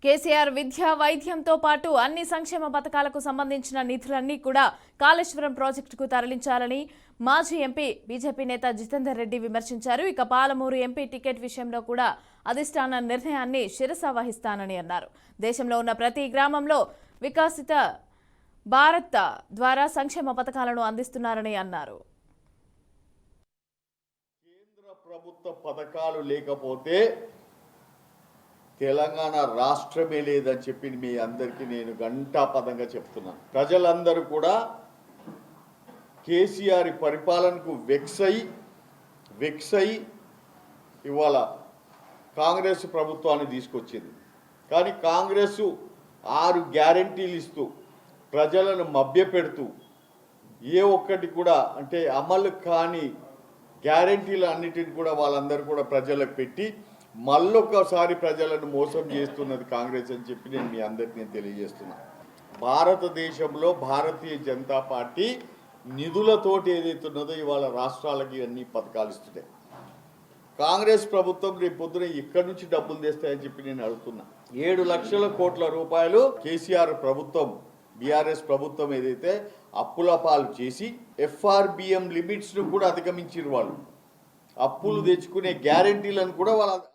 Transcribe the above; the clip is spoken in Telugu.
కేసీఆర్ విద్య వైద్యంతో పాటు అన్ని సంక్షేమ పథకాలకు సంబంధించిన నిధులన్నీ కూడా కాళేశ్వరం ప్రాజెక్టుకు తరలించాలని మాజీ ఎంపీ బీజేపీ నేత జితేందర్ రెడ్డి విమర్శించారు. ఇక పాలమూరు ఎంపీ టికెట్ విషయంలో కూడా అధిష్టాన నిర్ణయాన్ని శిరస వహిస్తానని అన్నారు. దేశంలో ఉన్న ప్రతి గ్రామంలో వికసిత భారత్ ద్వారా సంక్షేమ పథకాలను అందిస్తున్నారని అన్నారు. కేంద్ర ప్రభుత్వ పథకాలు లేకపోతే తెలంగాణ రాష్ట్రమే లేదని చెప్పి మీ అందరికీ నేను ఘంటాపదంగా చెప్తున్నాను. ప్రజలందరూ కూడా కేసీఆర్ పరిపాలనకు వెక్స్ అయి ఇవాళ కాంగ్రెస్ ప్రభుత్వాన్ని తీసుకొచ్చింది. కానీ కాంగ్రెస్ 6 గ్యారెంటీలు ఇస్తూ ప్రజలను మభ్యపెడుతూ ఏ ఒక్కటి కూడా అంటే అమలు కాని గ్యారెంటీలు అన్నిటిని కూడా వాళ్ళందరూ కూడా ప్రజలకు పెట్టి మళ్ళొక్కసారి ప్రజలను మోసం చేస్తున్నది కాంగ్రెస్ అని చెప్పి నేను మీ అందరికీ తెలియజేస్తున్నా. భారతదేశంలో భారతీయ జనతా పార్టీ నిధులతోటి ఏదైతే ఉన్నదో ఇవాళ రాష్ట్రాలకి అన్ని పథకాలు ఇస్తున్నాయి. కాంగ్రెస్ ప్రభుత్వం రేపు పొద్దున ఎక్కడి నుంచి డబ్బులు తెస్తాయని చెప్పి నేను అడుగుతున్నా. 7 లక్షల కోట్ల రూపాయలు కేసీఆర్ ప్రభుత్వం బీఆర్ఎస్ ప్రభుత్వం ఏదైతే అప్పుల పాలు చేసి FRBM లిమిట్స్ను కూడా అధిగమించారు. వాళ్ళు అప్పులు తెచ్చుకునే గ్యారెంటీలను కూడా వాళ్ళ